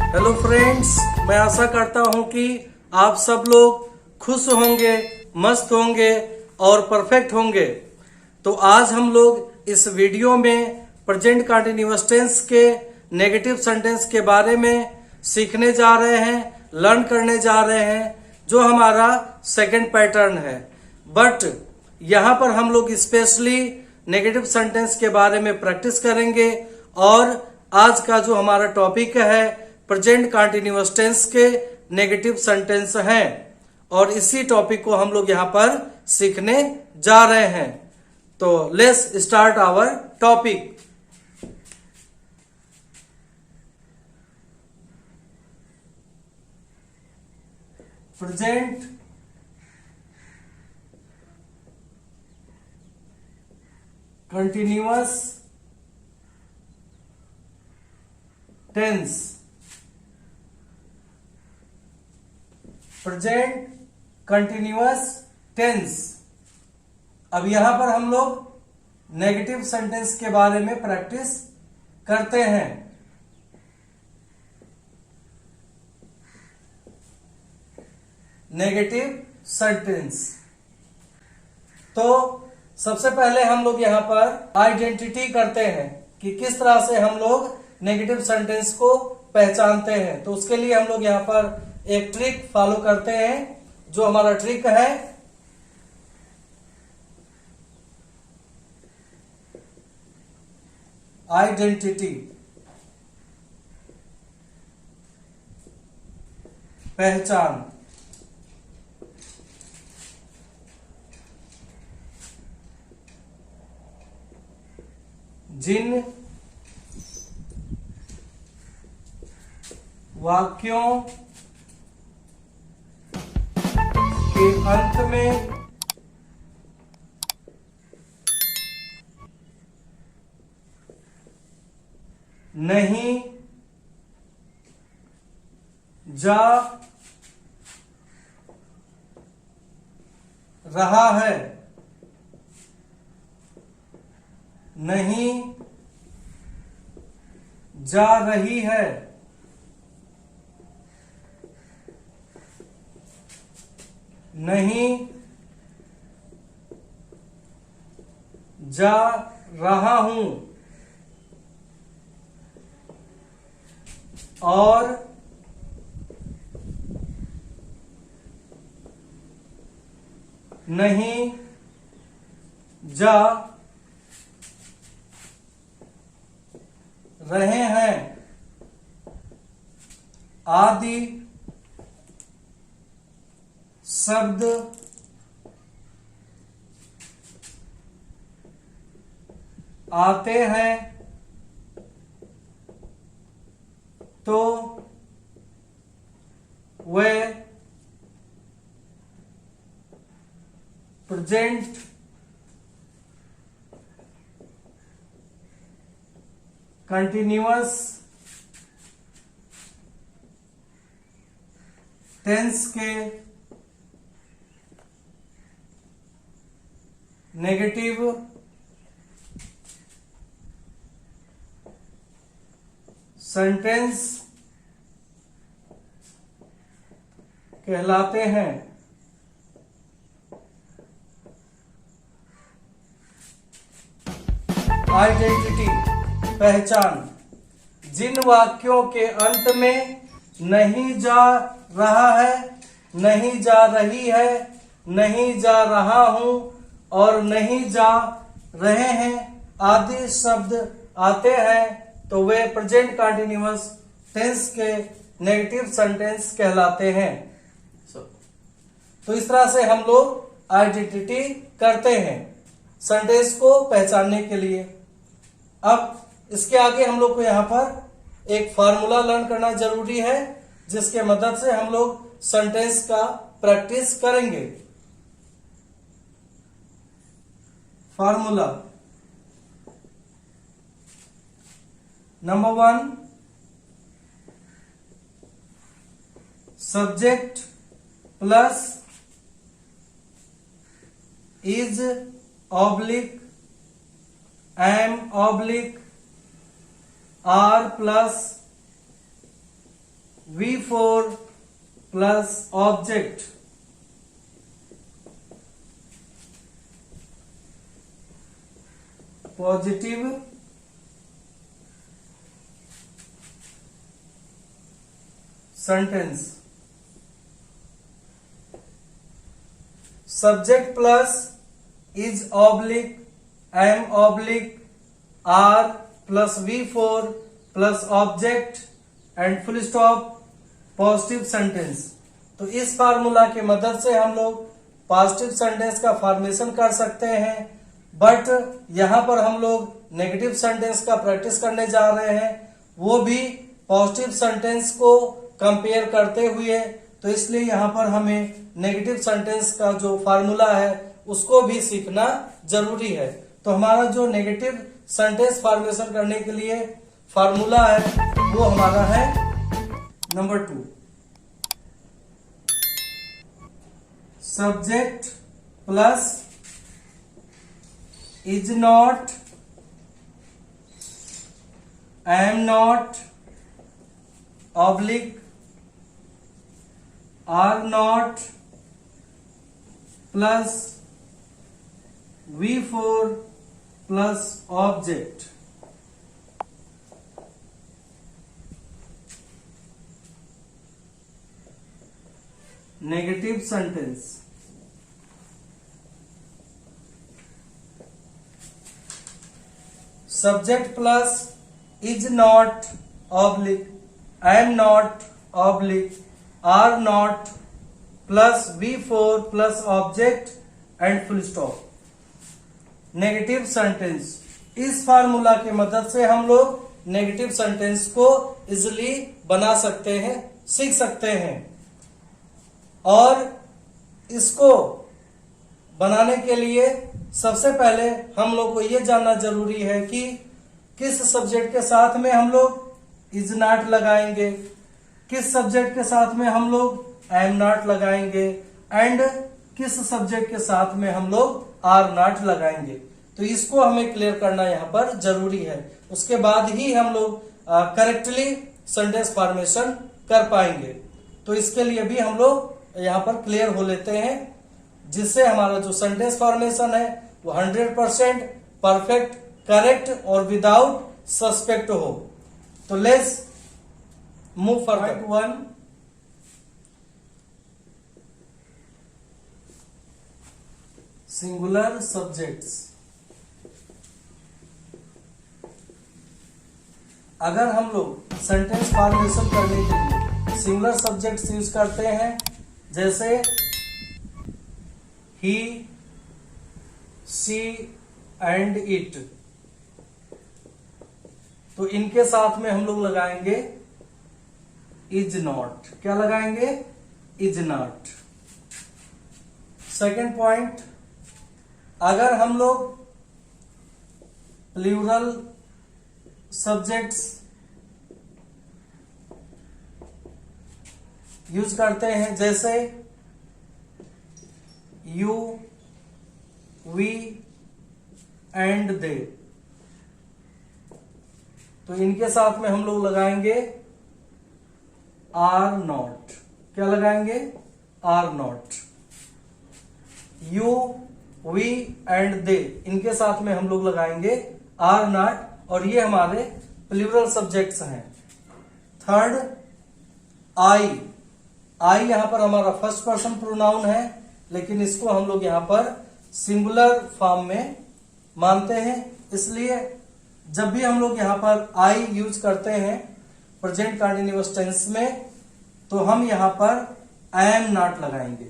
Hello friends, मैं आशा करता हूं कि आप सब लोग खुश होंगे, मस्त होंगे और परफेक्ट होंगे। तो आज हम लोग इस वीडियो में प्रेजेंट कंटीन्यूअस टेंस के नेगेटिव सेंटेंस के बारे में सीखने जा रहे हैं, लर्न करने जा रहे हैं, जो हमारा सेकंड पैटर्न है। बट यहाँ पर हम लोग स्पेशली नेगेटिव सेंटेंस के बारे में प्रैक्टिस करेंगे और आज का जो हमारा टॉपिक है प्रेजेंट कंटीन्यूअस टेंस के नेगेटिव सेंटेंस हैं और इसी टॉपिक को हम लोग यहाँ पर सीखने जा रहे हैं। तो let's start our topic. Present continuous tense. Present continuous tense. अब यहां पर हम लोग नेगेटिव सेंटेंस के बारे में प्रैक्टिस करते हैं। Negative sentence. तो सबसे पहले हम लोग यहां पर आइडेंटिटी करते हैं कि किस तरह से हम लोग नेगेटिव सेंटेंस को पहचानते हैं। तो उसके लिए हम लोग यहां पर एक ट्रिक फॉलो करते हैं। जो हमारा ट्रिक है आइडेंटिटी, पहचान। जिन वाक्यों के अंत में नहीं जा रहा है, नहीं जा रही है, नहीं जा रहा हूं और नहीं जा रहे हैं आदि शब्द आते हैं तो वे प्रेजेंट कंटीन्यूअस टेंस के नेगेटिव सेंटेंस कहलाते हैं। आइडेंटिटी, पहचान। जिन वाक्यों के अंत में नहीं जा रहा है, नहीं जा रही है, नहीं जा रहा हूं और नहीं जा रहे हैं आदि शब्द आते हैं तो वे प्रेजेंट कंटीन्यूअस टेंस के नेगेटिव सेंटेंस कहलाते हैं। तो इस तरह से हम लोग आइडेंटिटी करते हैं सेंटेंस को पहचानने के लिए। अब इसके आगे हम लोग को यहाँ पर एक फार्मूला लर्न करना जरूरी है जिसके मदद से हम लोग सेंटेंस का प्रैक्टिस करेंगे। Formula number 1, subject plus is oblique am oblique are plus V4 plus object positive sentence. Subject plus is oblique am oblique are plus V4 plus object and full stop positive sentence. तो इस formula के मदद से हम लोग positive sentence का formation कर सकते हैं, बट यहां पर हम लोग नेगेटिव सेंटेंस का प्रैक्टिस करने जा रहे हैं, वो भी पॉजिटिव सेंटेंस को कंपेयर करते हुए। तो इसलिए यहां पर हमें नेगेटिव सेंटेंस का जो फार्मूला है उसको भी सीखना जरूरी है। तो हमारा जो नेगेटिव सेंटेंस फॉर्मेशन करने के लिए फार्मूला है वो हमारा है number 2, subject plus is not am not oblique are not plus V4 plus object. Negative sentence. Subject plus is not oblique am not oblique are not plus V4 plus object and full stop. Negative sentence. इस formula की मदद से हम लोग negative sentence को easily बना सकते हैं, सीख सकते हैं। और इसको बनाने के लिए सबसे पहले हम लोग को यह जानना जरूरी है कि किस सब्जेक्ट के साथ में हम लोग इज नॉट लगाएंगे, किस सब्जेक्ट के साथ में हम लोग एम नॉट लगाएंगे एंड किस सब्जेक्ट के साथ में हम लोग आर नॉट लगाएंगे। तो इसको हमें क्लियर करना यहाँ पर जरूरी है, उसके बाद ही हम लोग करेक्टली सेंटेंस फॉर्मेशन कर पाएंगे। तो इसके लिए भी हम लोग यहाँ पर क्लियर हो लेते हैं, जिससे हमारा जो सेंटेंस फॉर्मेशन है वो 100% परफेक्ट, करेक्ट और विदाउट सस्पेक्ट हो। तो let's move forward. 1, singular subjects. अगर हम लोग सेंटेंस फॉर्मेशन करने के लिए सिंगुलर सब्जेक्ट्स यूज करते हैं, जैसे ही, शी एंड इट, तो इनके साथ में हम लोग लगाएंगे इज नॉट। क्या लगाएंगे? Is not. सेकेंड पॉइंट, अगर हम लोग प्लूरल सब्जेक्ट्स यूज करते हैं, जैसे यू, वी एंड दे, तो इनके साथ में हम लोग लगाएंगे आर नॉट। क्या लगाएंगे? Are not. You, we and they, इनके साथ में हम लोग लगाएंगे आर नॉट, और ये हमारे प्लूरल सब्जेक्ट्स हैं। थर्ड, आई। आई यहां पर हमारा फर्स्ट पर्सन प्रोनाउन है, लेकिन इसको हम लोग यहां पर सिंगुलर फॉर्म में मानते हैं, इसलिए जब भी हम लोग यहां पर आई यूज करते हैं प्रेजेंट कंटीन्यूअस टेंस में, तो हम यहां पर एम नॉट लगाएंगे।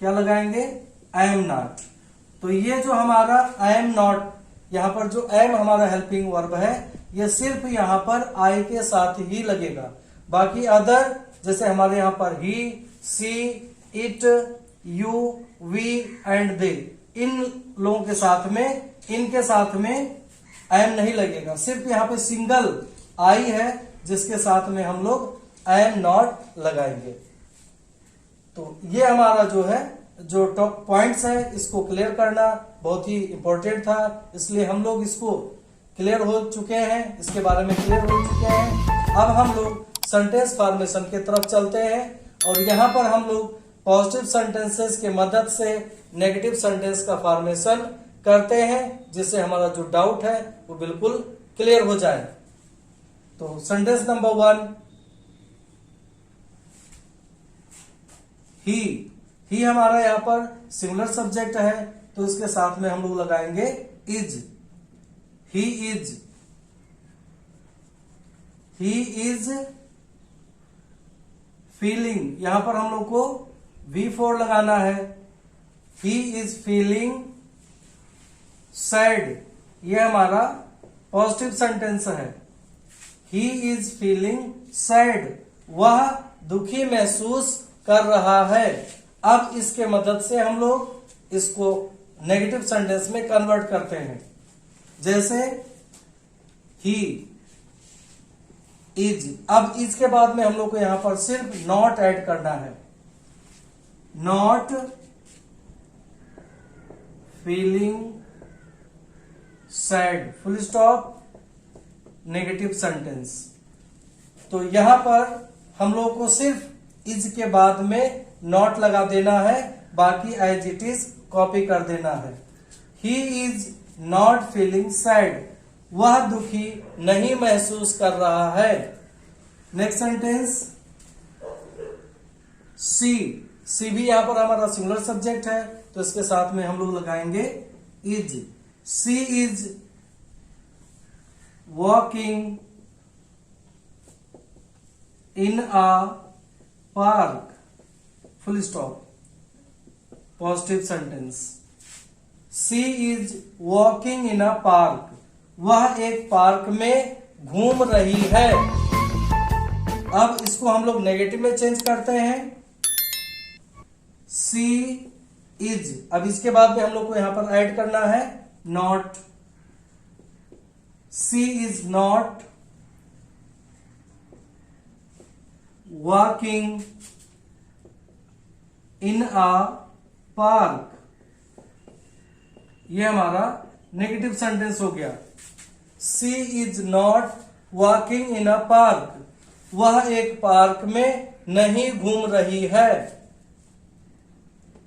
क्या लगाएंगे? Am not. तो ये जो हमारा एम नॉट, यहां पर जो एम हमारा हेल्पिंग वर्ब है, ये सिर्फ यहां पर आई के साथ ही लगेगा। बाकी अदर, जैसे हमारे यहां पर he, she, it, you, we and they, इन लोगों के साथ में, इनके साथ में एम नहीं लगेगा। सिर्फ यहाँ पे सिंगल आई है जिसके साथ में हम लोग एम नॉट लगाएंगे। तो ये हमारा जो है, जो टॉप पॉइंट्स है, इसको क्लियर करना बहुत ही इंपॉर्टेंट था, इसलिए हम लोग इसको क्लियर हो चुके हैं, इसके बारे में क्लियर हो चुके हैं। अब हम लोग सेंटेंस फॉर्मेशन की तरफ चलते हैं और यहाँ पर हम लोग पॉजिटिव सेंटेंसेस के मदद से नेगेटिव सेंटेंस का फॉर्मेशन करते हैं, जिससे हमारा जो डाउट है वो बिल्कुल क्लियर हो जाए। तो सेंटेंस नंबर 1, ही हमारा यहाँ पर सिंगुलर सब्जेक्ट है, तो इसके साथ में हम लोग लगाएंगे इज। ही इज फीलिंग, यहां पर हम लोग को V4 लगाना है। ही इज फीलिंग सैड, ये हमारा पॉजिटिव सेंटेंस है। ही इज फीलिंग सैड, वह दुखी महसूस कर रहा है। अब इसके मदद से हम लोग इसको नेगेटिव सेंटेंस में कन्वर्ट करते हैं। जैसे ही इज, अब इसके बाद में हम लोग को यहां पर सिर्फ नॉट ऐड करना है। Not feeling sad, full stop, negative sentence. तो यहां पर हम लोग को सिर्फ इज के बाद में नॉट लगा देना है, बाकी एज इट इज कॉपी कर देना है। He is not feeling sad, वह दुखी नहीं महसूस कर रहा है। नेक्स्ट सेंटेंस सी भी यहां पर हमारा सिंगुलर सब्जेक्ट है, तो इसके साथ में हम लोग लगाएंगे is. She is walking in a park, full stop, positive sentence. She is walking in a park, वह एक पार्क में घूम रही है। अब इसको हम लोग नेगेटिव में चेंज करते हैं। सी इज, अब इसके बाद में हम लोग को यहां पर ऐड करना है not. She is not walking in a park, ये हमारा नेगेटिव सेंटेंस हो गया। She is not walking in a park, वह एक पार्क में नहीं घूम रही है।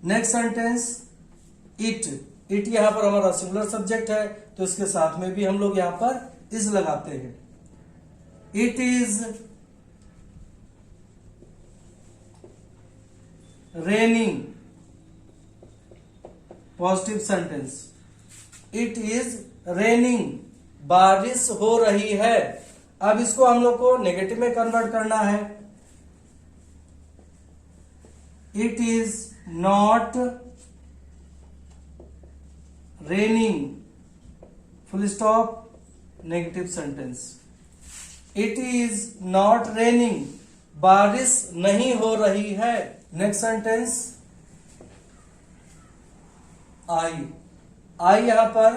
नेक्स्ट सेंटेंस इट यहां पर हमारा सिंगुलर सब्जेक्ट है, तो इसके साथ में भी हम लोग यहां पर इज लगाते हैं। It is raining, positive sentence. It is raining, बारिश हो रही है। अब इसको हम लोग को नेगेटिव में कन्वर्ट करना है। It is not raining, full stop, negative sentence. It is not raining, बारिश नहीं हो रही है। नेक्स्ट सेंटेंस आई यहां पर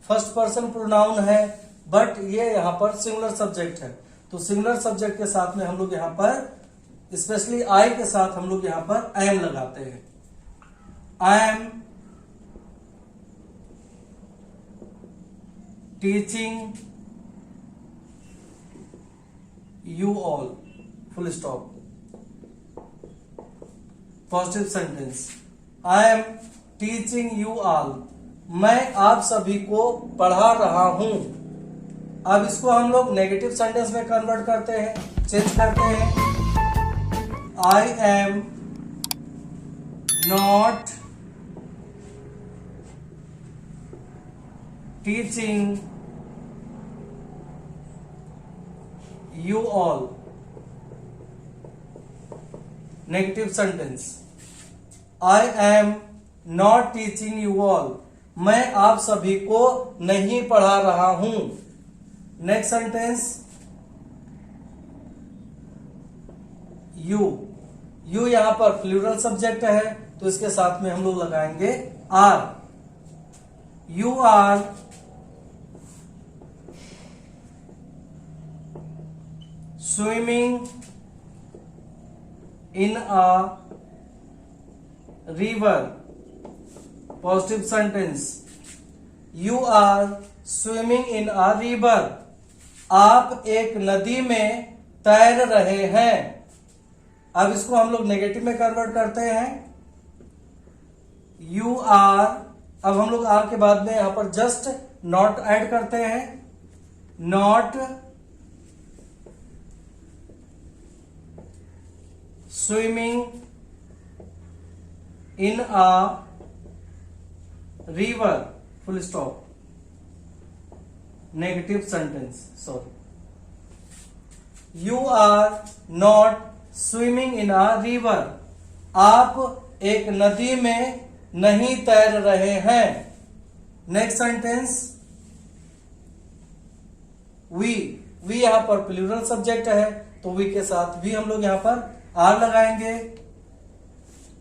फर्स्ट पर्सन प्रोनाउन है, बट ये यहां पर सिंगुलर सब्जेक्ट है, तो सिंगुलर सब्जेक्ट के साथ में हम लोग यहां पर स्पेशली आई के साथ हम लोग यहां पर एम लगाते हैं। I am teaching you all, full stop, positive sentence. I am teaching you all, मैं आप सभी को पढ़ा रहा हूं। अब इसको हम लोग नेगेटिव सेंटेंस में कन्वर्ट करते हैं, चेंज करते हैं। I am not teaching you all, negative sentence. I am not teaching you all, मैं आप सभी को नहीं पढ़ा रहा हूं। नेक्स्ट सेंटेंस यू यहां पर प्लूरल सब्जेक्ट है, तो इसके साथ में हम लोग लगाएंगे are. You are swimming in a river, positive sentence. You are swimming in a river, आप एक नदी में तैर रहे हैं। अब इसको हम लोग नेगेटिव में कन्वर्ट करते हैं। यू आर, अब हम लोग आर के बाद में यहां पर जस्ट नॉट ऐड करते हैं। Not swimming in a river, full stop, negative sentence, sorry. You are not swimming in a river, आप एक नदी में नहीं तैर रहे हैं। नेक्स्ट सेंटेंस, वी यहां पर प्लूरल सब्जेक्ट है तो वी के साथ भी हम लोग यहां पर आर लगाएंगे।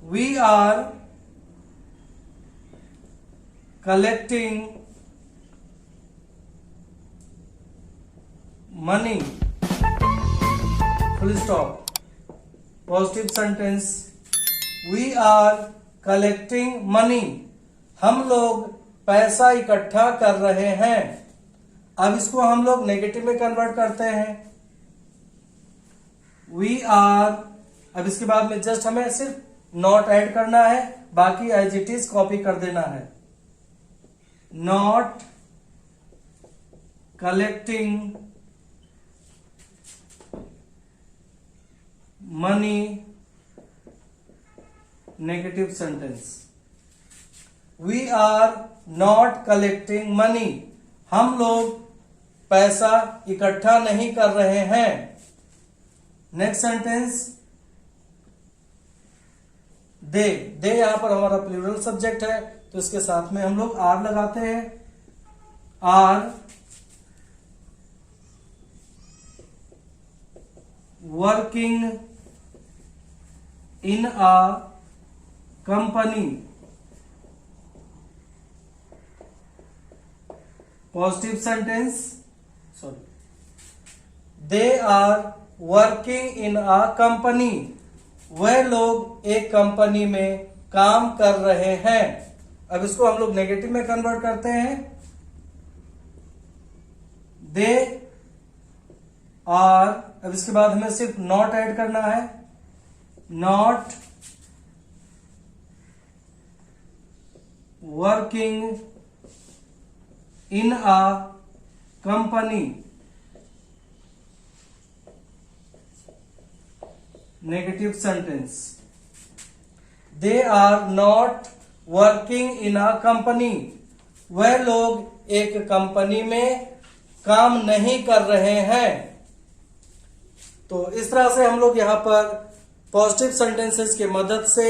We are collecting money, full stop, positive sentence. We are collecting money, हम लोग पैसा इकट्ठा कर रहे हैं। अब इसको हम लोग नेगेटिव में कन्वर्ट करते हैं। वी आर, अब इसके बाद में जस्ट हमें सिर्फ नॉट ऐड करना है, बाकी एज इट इज कॉपी कर देना है। Not collecting money, negative sentence. We are not collecting money, हम लोग पैसा इकट्ठा नहीं कर रहे हैं। नेक्स्ट सेंटेंस, दे यहां पर हमारा प्लूरल सब्जेक्ट है तो इसके साथ में हम लोग आर लगाते हैं। Are working in a company, positive sentence, sorry. They are working in a company, वह लोग एक कंपनी में काम कर रहे हैं। अब इसको हम लोग नेगेटिव में कन्वर्ट करते हैं। दे आर, अब इसके बाद हमें सिर्फ नॉट ऐड करना है। Not working in a company, negative sentence. They are not working in a company, वह लोग एक कंपनी में काम नहीं कर रहे हैं। तो इस तरह से हम लोग यहां पर पॉजिटिव सेंटेंसेस की मदद से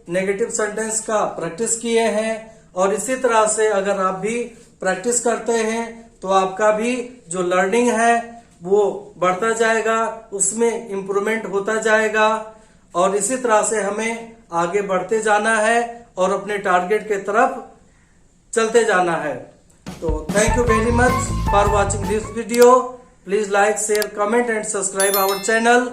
नेगेटिव सेंटेंस का प्रैक्टिस किए हैं, और इसी तरह से अगर आप भी प्रैक्टिस करते हैं तो आपका भी जो लर्निंग है वो बढ़ता जाएगा, उसमें इम्प्रूवमेंट होता जाएगा, और इसी तरह से हमें आगे बढ़ते जाना है और अपने टारगेट के तरफ चलते जाना है। तो thank you very much for watching this video. Please like, share, comment and subscribe our channel.